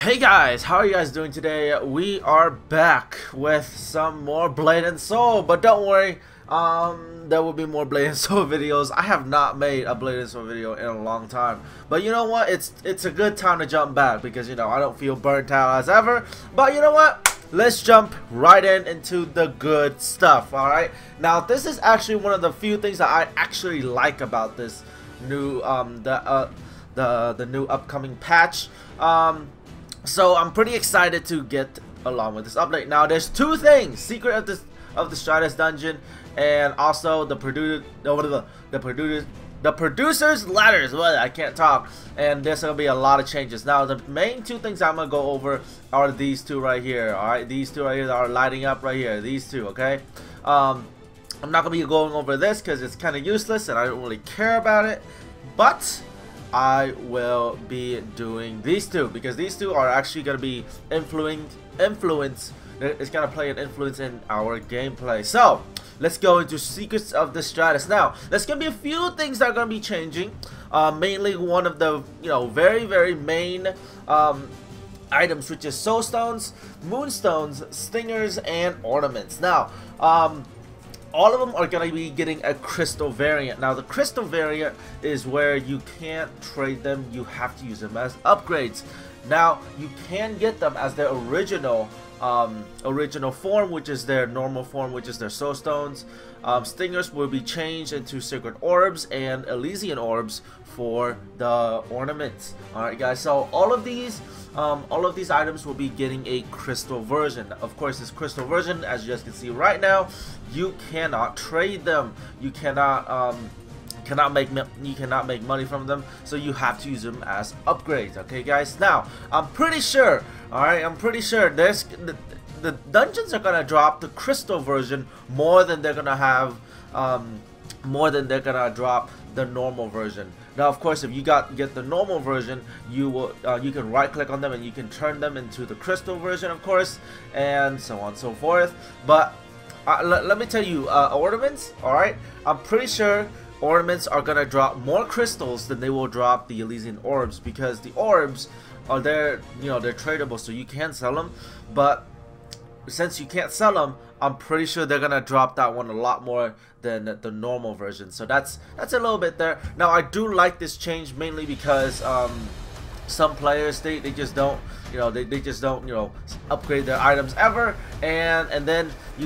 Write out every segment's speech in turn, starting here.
Hey guys, how are you guys doing today? We are back with some more Blade and Soul, but don't worry, there will be more Blade and Soul videos. I have not made a Blade and Soul video in a long time, but you know what? It's a good time to jump back because you know I don't feel burnt out as ever. But you know what? Let's jump right into the good stuff. All right. Now this is actually one of the few things that I actually like about this new the new upcoming patch. So I'm pretty excited to get along with this update. Now there's two things: secret of the Stratus dungeon, and also the producer's ladders. Well, I can't talk. And there's gonna be a lot of changes. Now the main two things I'm gonna go over are these two right here. All right, these two right here are lighting up right here. These two, okay. I'm not gonna be going over this because it's kind of useless and I don't really care about it, but I will be doing these two because these two are actually going to be influence. It's going to play an influence in our gameplay. So let's go into secrets of the Stratus. Now there's going to be a few things that are going to be changing. Mainly one of the very main items, which is soul stones, moonstones, stingers, and ornaments. Now all of them are going to be getting a crystal variant. Now the crystal variant is where you can't trade them, you have to use them as upgrades. Now you can get them as their original form, which is their normal form, which is their soul stones. Stingers will be changed into sacred orbs and Elysian orbs for the ornaments. Alright guys, so all of these items will be getting a crystal version. Of course, this crystal version, as you guys can see right now, you cannot trade them. You cannot make money from them, so you have to use them as upgrades. Okay guys, now I'm pretty sure, I'm pretty sure the dungeons are gonna drop the crystal version more than they're gonna have drop the normal version. Now of course, if you get the normal version, you can right click on them and you can turn them into the crystal version, of course, and so on and so forth. But let me tell you, ornaments, alright, I'm pretty sure ornaments are gonna drop more crystals than they will drop the Elysian orbs, because the orbs are they're tradable, so you can sell them. But since you can't sell them, I'm pretty sure they're gonna drop that one a lot more than the normal version. So that's a little bit there. Now I do like this change mainly because some players they just don't they just don't upgrade their items ever, and then they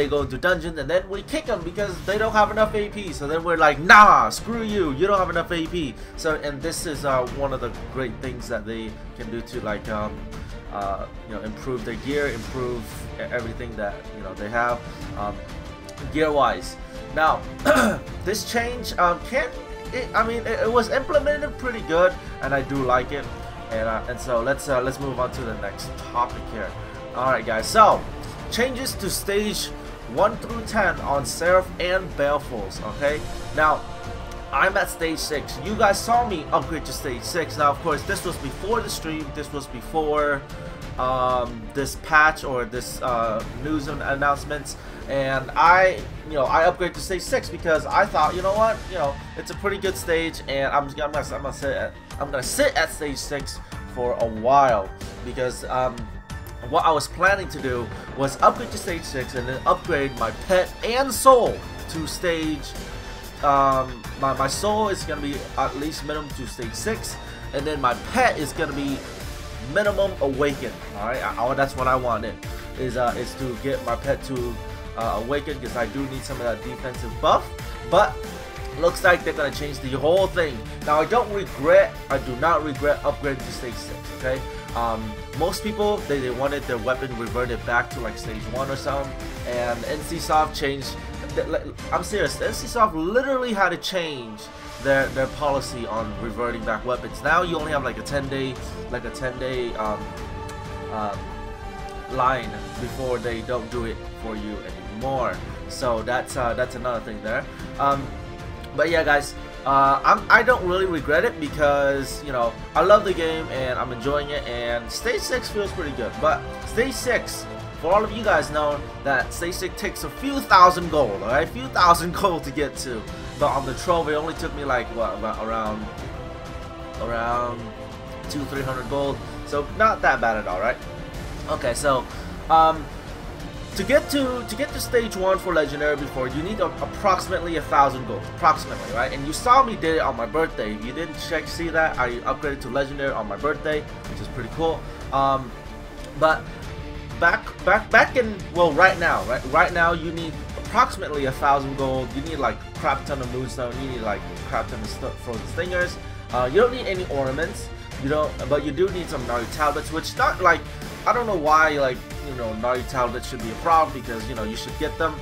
go into dungeons and then we kick them because they don't have enough AP. So then we're like, nah, screw you, you don't have enough AP. So, and this is one of the great things that they can do to like improve their gear, improve everything that they have gear wise. Now this change it was implemented pretty good, and I do like it, and so let's move on to the next topic here. Alright guys, so changes to stage 1 through 10 on Seraph and Balefuls. Okay, now I'm at stage 6. You guys saw me upgrade to stage 6. Now of course this was before the stream, this was before this patch or this news and announcements, and I upgraded to stage 6 because I thought, you know what, it's a pretty good stage, and I'm gonna sit at stage 6 for a while, because what I was planning to do was upgrade to stage 6 and then upgrade my pet and soul to stage my soul is gonna be at least minimum to stage 6, and then my pet is gonna be minimum awakened. Alright, that's what I wanted, is to get my pet to awaken, because I do need some of that defensive buff. But looks like they're gonna change the whole thing. Now I do not regret upgrading to stage 6. Okay, most people they wanted their weapon reverted back to like stage 1 or something, and NCSoft changed. I'm serious, NCSoft literally had to change their policy on reverting back weapons. Now you only have like a 10-day line before they don't do it for you anymore. So that's another thing there. But yeah guys, I don't really regret it because I love the game and I'm enjoying it, and stage 6 feels pretty good. But stage 6, for all of you guys know that stage 6 takes a few thousand gold, alright? A few thousand gold to get to. But on the Trove, it only took me like what, about around 200-300 gold. So So not that bad at all, right? Okay, so to get to stage 1 for legendary before, you need approximately 1,000 gold, approximately, right? And you saw me did it on my birthday. If you didn't see that, I upgraded to legendary on my birthday, which is pretty cool. But back in, well, right now you need approximately 1,000 gold. You need like a crap ton of moonstone. You need like a crap ton of stuff for the stingers. You don't need any ornaments. You don't, but you do need some Naru tablets, which not like, I don't know why, like, you know, Naru tablets should be a problem, because, you know, you should get them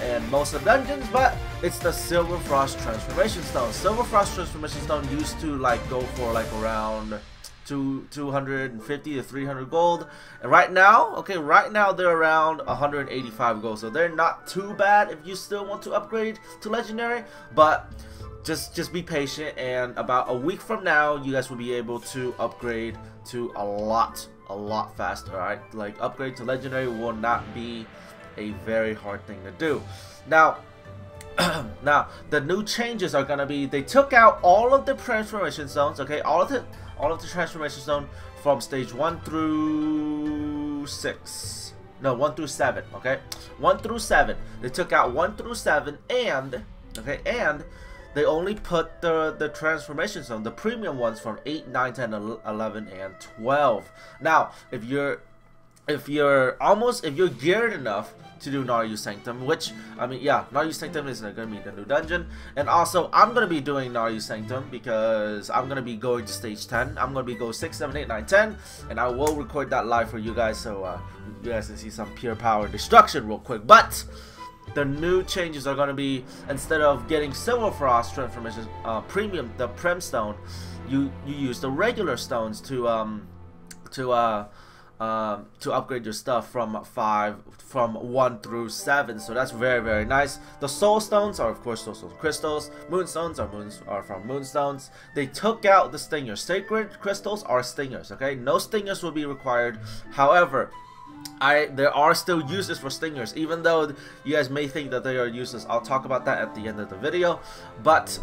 in most of the dungeons, but it's the Silver Frost Transformation Stone. Silver Frost Transformation Stone used to like go for like around 250 to 300 gold, and right now they're around 185 gold, so they're not too bad if you still want to upgrade to legendary, but just be patient, and about a week from now you guys will be able to upgrade to a lot faster. Alright, like upgrade to legendary will not be a very hard thing to do. Now now the new changes are gonna be, they took out all of the transformation stones, okay, all of the transformation stone from stage 1 through 6, no, 1 through 7, okay, 1 through 7, they took out 1 through 7, and okay, and they only put the transformation stone, the premium ones, from 8, 9, 10, 11, and 12. Now, if you're geared enough to do Naru Sanctum, which, I mean, yeah, Naru Sanctum is going to be the new dungeon, and also I'm going to be doing Naru Sanctum because I'm going to be going to stage 10. I'm going to be going 6, 7, 8, 9, 10, and I will record that live for you guys, so you guys can see some pure power destruction real quick. But the new changes are going to be, instead of getting Silver Frost Transformation Premium, the Prem Stone, you use the regular stones to upgrade your stuff from 1 through 7. So that's very nice. The Soul Stones are, of course, Soul Stone crystals. Moonstones are from Moonstones. They took out the stingers. Sacred crystals are stingers. Okay, no stingers will be required. However, there are still uses for stingers, even though you guys may think that they are useless. I'll talk about that at the end of the video. But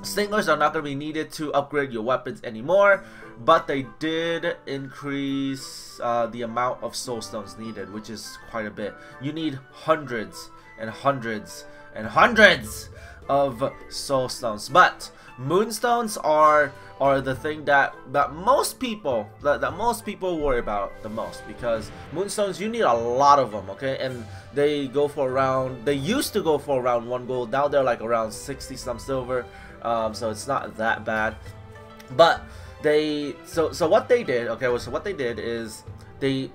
stingers are not going to be needed to upgrade your weapons anymore, but they did increase the amount of soul stones needed, which is quite a bit. You need hundreds and hundreds and hundreds of soul stones, but moonstones are the thing that most people worry about the most, because moonstones, you need a lot of them, okay, and they go for around, they used to go for around 1 gold, now they're like around 60 some silver, so it's not that bad. But so what they did, okay, so what they did is they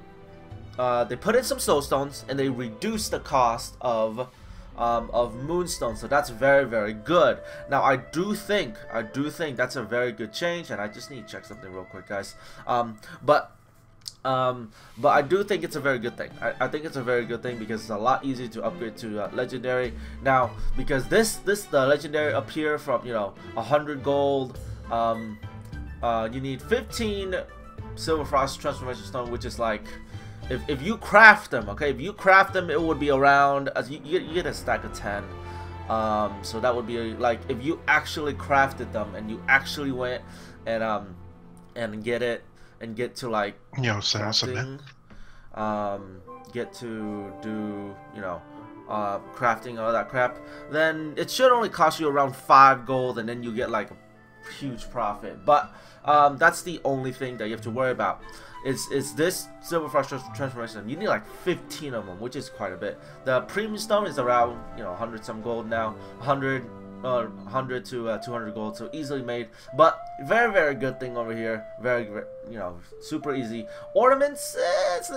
put in some soul stones and they reduced the cost of moonstone, so that's very good. Now I do think that's a very good change, and I just need to check something real quick, guys. But I do think it's a very good thing. I think it's a very good thing because it's a lot easier to upgrade to legendary now, because the legendary up here from, you know, 100 gold, you need 15 Silver Frost Transformation Stone, which is like, if you craft them, okay, if you craft them, it would be around, you get a stack of 10. So that would be like, if you actually crafted them and you actually went and get to like, crafting, get to do, you know, crafting, all that crap, then it should only cost you around 5 gold, and then you get like a huge profit. But that's the only thing that you have to worry about. It's this Silver Frost Transformation. You need like 15 of them, which is quite a bit. The Premium Stone is around, you know, 100 some gold now, 100 to 200 gold, so easily made. But very good thing over here. Very, you know, super easy. Ornaments,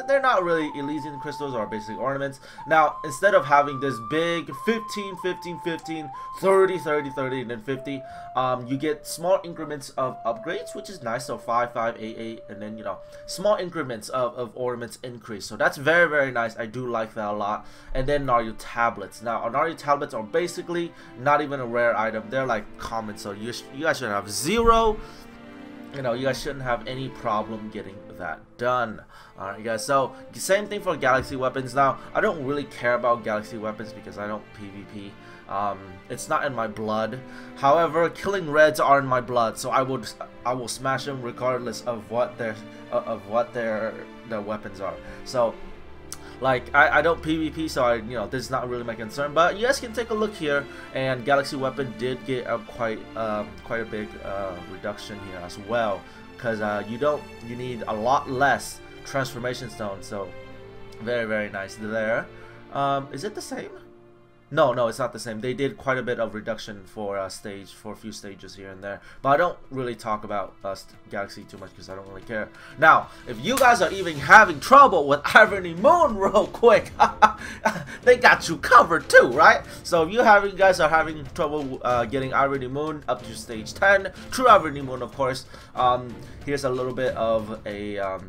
they're not really Elysian crystals, or basic ornaments. Now, instead of having this big 15, 15, 15, 30, 30, 30, and then 50, you get small increments of upgrades, which is nice. So 5, 5, 8, 8, and then, you know, small increments of ornaments increase. So that's very nice. I do like that a lot. And then Naru tablets. Now, Naru tablets are basically not even a rare item. They're like common, so you guys should have zero, you know, you guys shouldn't have any problem getting that done. Alright guys, so same thing for galaxy weapons. Now I don't really care about galaxy weapons because I don't PvP, It's not in my blood. However, killing reds are in my blood, so I will smash them regardless of what their weapons are. So, like, I don't PvP, so this is not really my concern. But you guys can take a look here, and Galaxy Weapon did get a quite a big reduction here as well, because you need a lot less transformation stones. So very, very nice there. Is it the same? No, it's not the same. They did quite a bit of reduction for a few stages here and there. But I don't really talk about Galaxy too much because I don't really care. Now, if you guys are even having trouble with Irony Moon real quick, they got you covered too, right? So if you guys are having trouble getting Irony Moon up to stage 10, True Irony Moon, of course, here's a little bit of a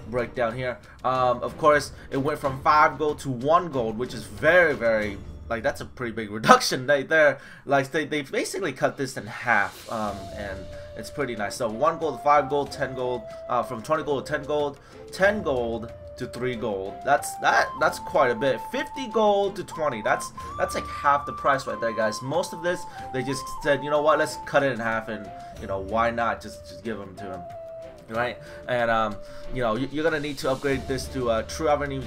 breakdown here. Of course, it went from 5 gold to 1 gold, which is very, very, like, that's a pretty big reduction right there. Like, they basically cut this in half, and it's pretty nice. So 1 gold to 5 gold, 10 gold, from 20 gold to 10 gold, 10 gold to 3 gold. That's quite a bit. 50 gold to 20. That's like half the price right there, guys. Most of this, they just said, you know what, let's cut it in half, and why not just give them to him. Right, and you're gonna need to upgrade this to True Irony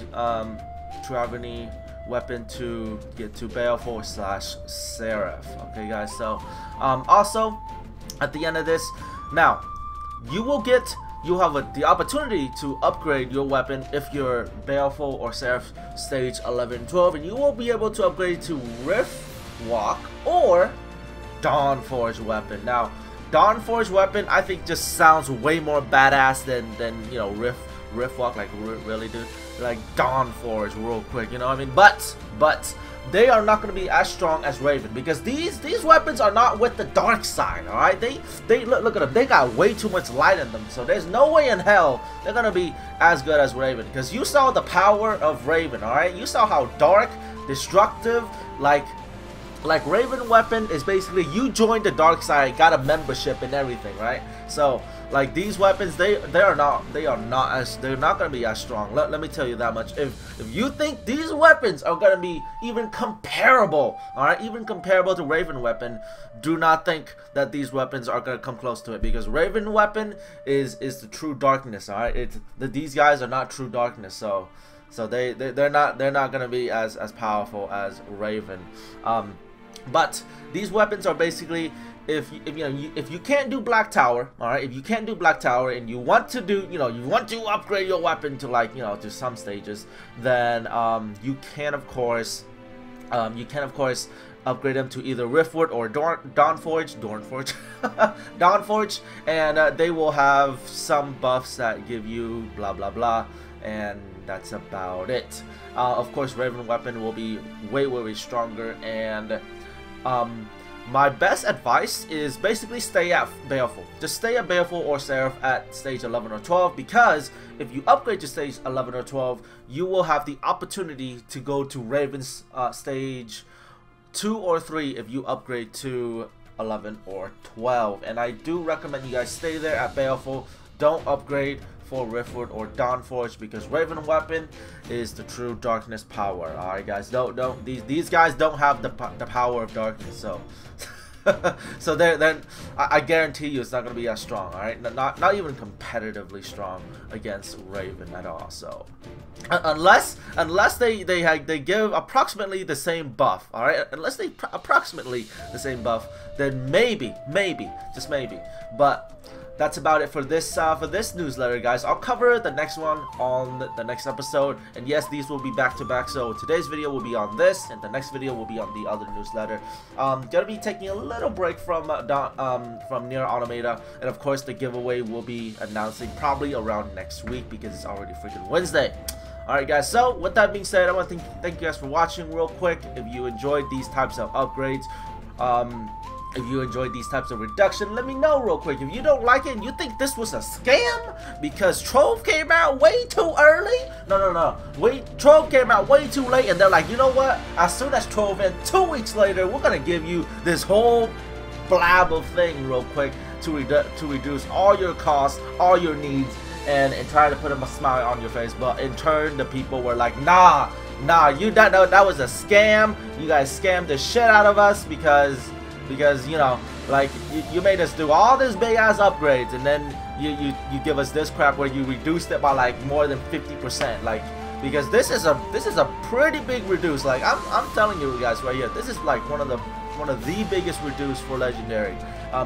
weapon to get to Baleful / Seraph. Okay, guys. So also at the end of this, now you'll have the opportunity to upgrade your weapon if you're Baleful or Seraph stage 11, 12, and you will be able to upgrade to Rift Walk or Dawnforge weapon. Now, Dawnforge weapon, I think, just sounds way more badass than Rift Walk. Like, really, dude, like Dawnforge real quick, you know what I mean? But they are not going to be as strong as Raven, because these weapons are not with the dark side. All right, they look at them, they got way too much light in them, so there's no way in hell they're going to be as good as Raven, because you saw the power of Raven. All right, you saw how dark, destructive, like Raven weapon is basically you joined the dark side, got a membership and everything, right? So like these weapons, they're not gonna be as strong. Let me tell you that much. If you think these weapons are gonna be even comparable, alright, even comparable to Raven weapon, do not think that these weapons are gonna come close to it, because Raven weapon is the true darkness, alright? These guys are not true darkness, so they're not gonna be as powerful as Raven. But these weapons are basically, if you can't do Black Tower, all right, if you can't do Black Tower and you want to do, you want to upgrade your weapon to, like, to some stages, then you can of course upgrade them to either Riftwood or Dawnforge, Dawnforge, and they will have some buffs that give you blah blah blah, and that's about it. Of course, Raven weapon will be way stronger, and my best advice is basically stay at Baleful. Just stay at Baleful or Seraph at stage 11 or 12, because if you upgrade to stage 11 or 12, you will have the opportunity to go to Raven's stage 2 or 3 if you upgrade to 11 or 12. And I do recommend you guys stay there at Baleful. Don't upgrade for Riftwood or Dawnforge, because Raven weapon is the true darkness power. Alright, guys, these guys don't have the power of darkness, so so I guarantee you it's not gonna be as strong. Alright, not even competitively strong against Raven at all. So unless they give approximately the same buff, alright, unless they approximately the same buff, then maybe, just maybe. But that's about it for this newsletter, guys. I'll cover the next one on the next episode, and yes, these will be back to back. So today's video will be on this, and the next video will be on the other newsletter. Gonna be taking a little break from Nier Automata, and of course the giveaway will be announcing probably around next week, because it's already freaking Wednesday. Alright, guys, so with that being said, I want to thank you guys for watching real quick. If you enjoyed these types of upgrades, if you enjoyed these types of reduction, let me know real quick. If you don't like it and you think this was a scam because Trove came out way too early, no. Trove came out way too late, and they're like, you know what? As soon as Trove ends, 2 weeks later, we're gonna give you this whole blab of thing real quick to reduce all your costs, all your needs, and try to put a smile on your face. But in turn, the people were like, nah, Nah, that was a scam. You guys scammed the shit out of us because you know, like you made us do all this big ass upgrades, and then you give us this crap where you reduced it by like more than 50%. Like, because this is a pretty big reduce. Like I'm telling you guys right here, this is like one of the biggest reduce for legendary,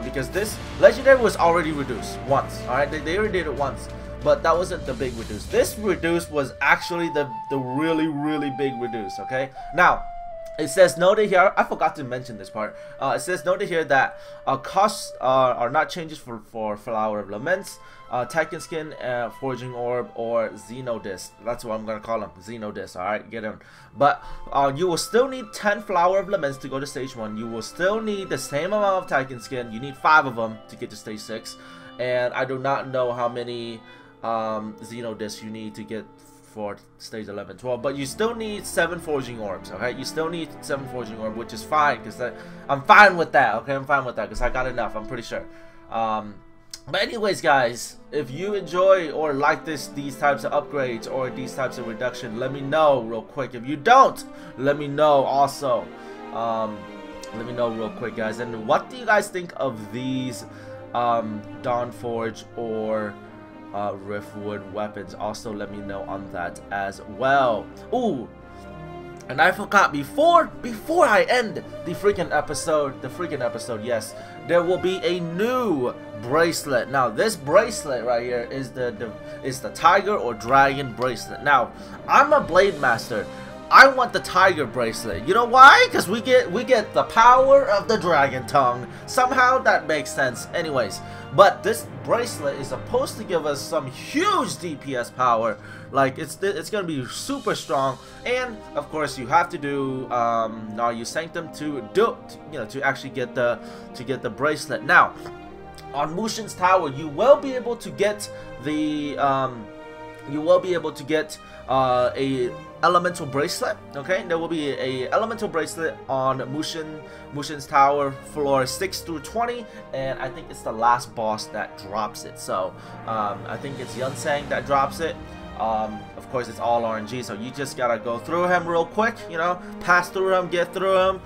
because this legendary was already reduced once. All right, they already did it once, but that wasn't the big reduce. This reduce was actually the really big reduce. Okay, now it says noted here, I forgot to mention this part. It says noted here that costs are not changes for Flower of Laments, Titan Skin, Forging Orb, or Xenodisc. That's what I'm gonna call them, Xenodisc. All right, get them. But you will still need 10 Flower of Laments to go to stage 1. You will still need the same amount of Titan Skin. You need 5 of them to get to stage 6. And I do not know how many Xenodiscs you need to get for stage 11, 12, but you still need 7 Forging Orbs. Okay, you still need 7 Forging Orbs, which is fine, because I'm fine with that. Okay, I'm fine with that because I got enough, I'm pretty sure. But anyways, guys, if you enjoy or like these types of upgrades or these types of reduction, let me know real quick. If you don't, let me know also. Let me know real quick, guys. And what do you guys think of these Dawnforge or Riftwood weapons? Also let me know on that as well. Ooh, and I forgot, before I end the freaking episode, yes, there will be a new bracelet. Now this bracelet right here is the tiger or dragon bracelet. Now I'm a blade master, I want the tiger bracelet. You know why? Because we get the power of the dragon tongue. Somehow that makes sense. Anyways, but this bracelet is supposed to give us some huge DPS power. Like it's gonna be super strong. And of course you have to do Naru Sanctum to actually get the bracelet. Now on Mushin's Tower you will be able to get the a elemental bracelet. Okay, there will be a elemental bracelet on Mushin's Tower floor 6 through 20, and I think it's the last boss that drops it. So I think it's Yunsang that drops it. Of course it's all RNG, so you just gotta go through him real quick, you know, pass through him, get through him,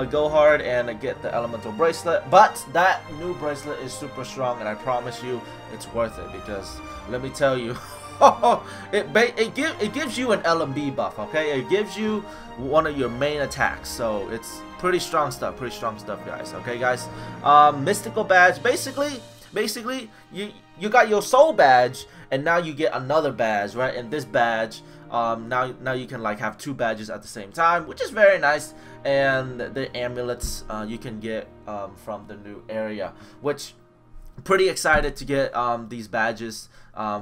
go hard and get the elemental bracelet. But that new bracelet is super strong, and I promise you it's worth it, because let me tell you, it gives you an LMB buff. Okay, it gives you one of your main attacks, so it's pretty strong stuff, guys. Okay, guys, mystical badge, basically you got your soul badge, and now you get another badge, right? And this badge, now you can like have 2 badges at the same time, which is very nice. And the amulets you can get from the new area, which I'm pretty excited to get these badges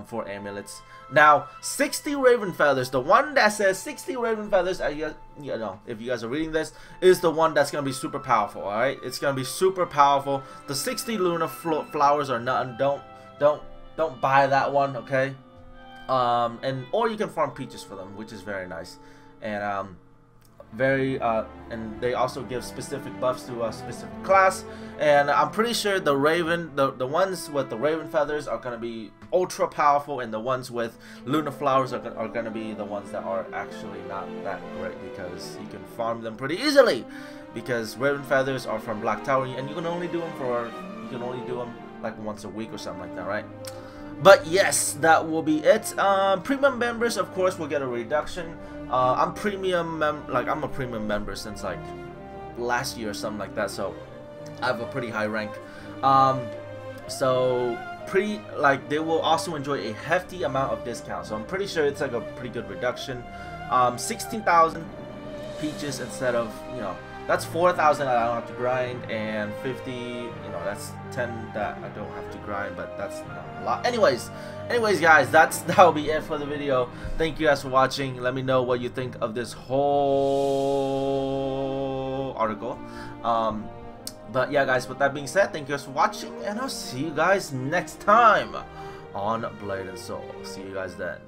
for amulets. Now 60 Raven Feathers, the one that says 60 Raven Feathers, you know, if you guys are reading this, is the one that's gonna be super powerful. All right, it's gonna be super powerful. The 60 Luna flowers are nothing. Don't buy that one, okay? Or you can farm peaches for them, which is very nice. And and they also give specific buffs to a specific class. And I'm pretty sure the ones with the Raven Feathers are gonna be ultra powerful, and the ones with Luna Flowers are gonna be the ones that are actually not that great, because you can farm them pretty easily, because Raven Feathers are from Black Tower, and you can only do them like once a week or something like that, right? But yes, that will be it. Premium members, of course, will get a reduction. I'm a premium member since like last year or something like that, so I have a pretty high rank. They will also enjoy a hefty amount of discount, so I'm pretty sure it's like a pretty good reduction. 16,000 peaches instead of, you know, that's 4,000 that I don't have to grind, and 50, you know, that's 10 that I don't have to grind, but that's not a lot. Anyways guys, that'll be it for the video. Thank you guys for watching. Let me know what you think of this whole article. But yeah, guys, with that being said, thank you guys for watching, and I'll see you guys next time on Blade and Soul. See you guys then.